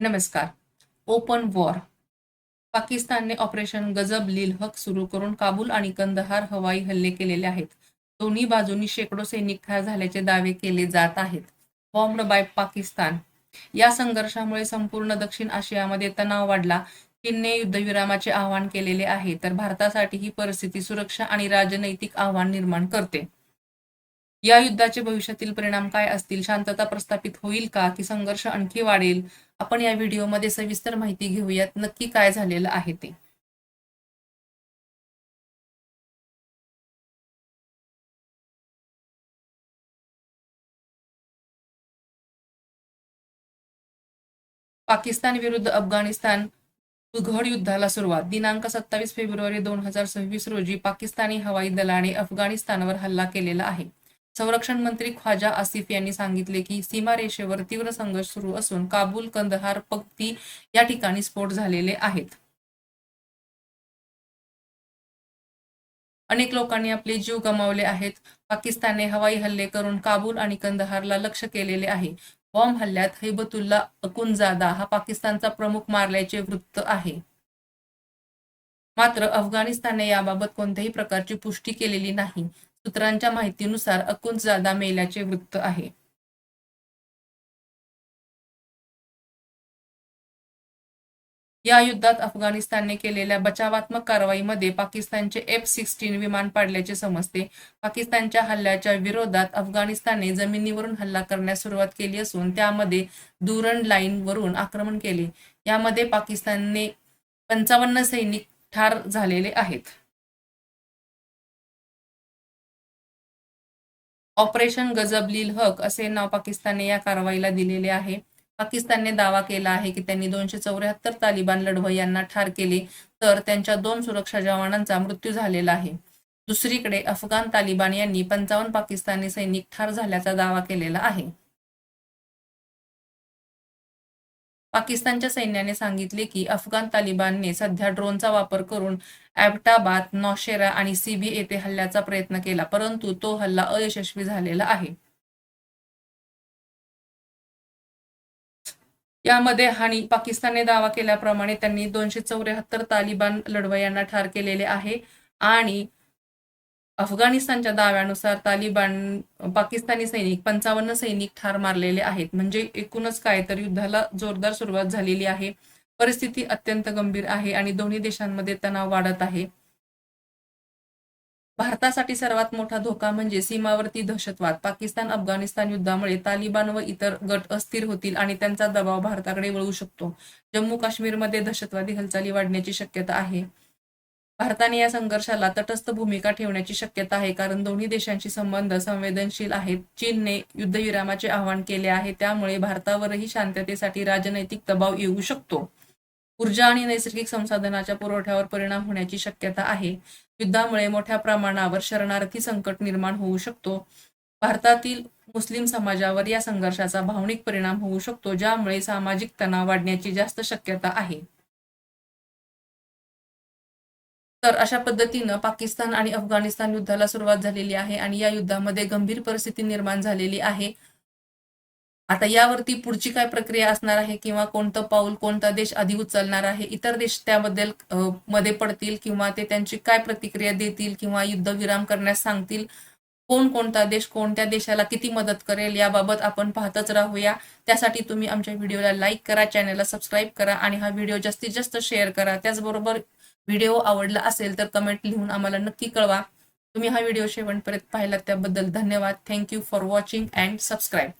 नमस्कार. Open war. पाकिस्तानने operation गजब-लिल हक सुरू करून काबूल आणि कंदहार हवाई हल्ले केलेले आहेत. दोन्ही बाजूंनी शेकडो सैनिक ठार झाल्याचे दावे केले जात आहेत. Bombed by Pakistan. या संघर्षामुळे संपूर्ण दक्षिण आशियामध्ये तणाव वाढला. चीनने युद्धविरामाचे आवाहन केलेले आहे, तर भारतासाठी ही परिस्थिती सुरक्षा आणि राजनैतिक आव्हान निर्माण करते. या युद्धाचे भविष्यातील परिणाम काय असतील? शांतता प्रस्थापित होईल का, की संघर्ष आणखी वाढेल? आपण या व्हिडिओमध्ये सविस्तर माहिती घेऊयात, नक्की काय झालेलं आहे ते. पाकिस्तान विरुद्ध अफगाणिस्तान उघड युद्धाला सुरुवात. दिनांक 27 फेब्रुवारी 2026 रोजी पाकिस्तानी हवाई दलाने अफगाणिस्तानवर हल्ला केलेला आहे. संरक्षण मंत्री ख्वाजा आसिफ यांनी सांगितले की सीमारेषेवर तीव्र संघर्ष सुरू असून काबूल, कंदहार, पक्ती या ठिकाणी स्फोट झालेले आहेत. अनेक लोकांनी आपले जीव गमावले आहेत. पाकिस्तानने हवाई हल्ले करून काबूल आणि कंदहारला लक्ष्य केलेले आहे. बॉम्ब हल्ल्यात हैबतुल्ला अखुंदजादा हा पाकिस्तानचा प्रमुख मारल्याचे वृत्त आहे. मात्र अफगाणिस्तानने याबाबत कोणत्याही प्रकारची पुष्टी केलेली नाही. सूत्रांच्या माहितीनुसार अखुंदजादा मेल्याचे वृत्त आहे. या युद्धात अफगाणिस्तानने केलेल्या बचावात्मक कारवाईमध्ये पाकिस्तानचे F-16 विमान पाडल्याचे समजते. पाकिस्तानच्या हल्ल्याच्या विरोधात अफगाणिस्तानने जमिनीवरून हल्ला करण्यास सुरुवात केली असून त्यामध्ये दुरंड लाईनवरून आक्रमण केले. यामध्ये पाकिस्तानने 55 सैनिक ठार झालेले आहेत. ऑपरेशन गजब-लिल हक असे नाव पाकिस्तानने या कारवाईला दिलेले आहे. पाकिस्तानने दावा केला आहे की त्यांनी 274 तालिबान लढवय्यांना ठार केले, तर त्यांच्या 2 सुरक्षा जवानांचा मृत्यू झालेला आहे. दुसरीकडे अफगाण तालिबान यांनी 55 पाकिस्तानी सैनिक ठार झाल्याचा दावा केलेला आहे. पाकिस्तानच्या सैन्याने सांगितले की अफगाण तालिबानने सध्या ड्रोनचा वापर करून ॲबटाबाद, नौशेरा आणि सिबी येथे हल्ल्याचा प्रयत्न केला, परंतु तो हल्ला अयशस्वी झालेला आहे. यामध्ये आणि पाकिस्तानने दावा केल्याप्रमाणे त्यांनी 274 तालिबान लढवय्यांना ठार केलेले आहे आणि अफगाणिस्तानच्या दाव्यानुसार पाकिस्तानी सैनिक 55 सैनिक ठार मारलेले आहेत. म्हणजे एकूणच काय तर युद्धाला जोरदार सुरुवात झालेली आहे. परिस्थिती अत्यंत गंभीर आहे आणि दोन्ही देशांमध्ये तणाव वाढत आहे. भारतासाठी सर्वात मोठा धोका म्हणजे सीमावर्ती दहशतवाद. पाकिस्तान-अफगाणिस्तान युद्धामुळे तालिबान व इतर गट अस्थिर होतील आणि त्यांचा दबाव भारताकडे वळू शकतो. जम्मू-काश्मीरमध्ये दहशतवादी हालचाली वाढण्याची शक्यता आहे. भारताने या संघर्षाला तटस्थ भूमिका ठेवण्याची शक्यता आहे, कारण दोन्ही देशांशी संबंध संवेदनशील आहेत. चीनने युद्धविरामाचे आवाहन केले आहे, त्यामुळे भारतावरही शांततेसाठी राजनैतिक दबाव येऊ शकतो. ऊर्जा आणि नैसर्गिक संसाधनाच्या पुरवठ्यावर परिणाम होण्याची शक्यता आहे. युद्धामुळे मोठ्या प्रमाणावर शरणार्थी संकट निर्माण होऊ शकतो. भारतातील मुस्लिम समाजावर या संघर्षाचा भावनिक परिणाम होऊ शकतो, ज्यामुळे सामाजिक तणाव वाढण्याची जास्त शक्यता आहे. तर अशा पद्धतीनं पाकिस्तान आणि अफगाणिस्तान युद्धाला सुरुवात झालेली आहे आणि या युद्धामध्ये गंभीर परिस्थिती निर्माण झालेली आहे. आता यावरती पुढची काय प्रक्रिया असणार आहे किंवा कोणतं पाऊल कोणता देश आधी उचलणार आहे, इतर देश त्याबद्दल मध्ये पडतील किंवा ते त्यांची काय प्रतिक्रिया देतील किंवा युद्धविराम करण्यास सांगतील, कोणता देश कोणत्या देशाला किती मदत करेल याबाबत आपण पाहतच राहूया. त्यासाठी तुम्ही आमच्या व्हिडिओला लाईक करा, चॅनलला सबस्क्राईब करा आणि हा व्हिडिओ जास्तीत जास्त शेअर करा. त्याचबरोबर व्हिडिओ आवडला असेल तर कमेंट लिहून आम्हाला नक्की कळवा. तुम्ही हा व्हिडिओ शेवटपर्यंत पाहिलात त्याबद्दल धन्यवाद. Thank you for watching and subscribe.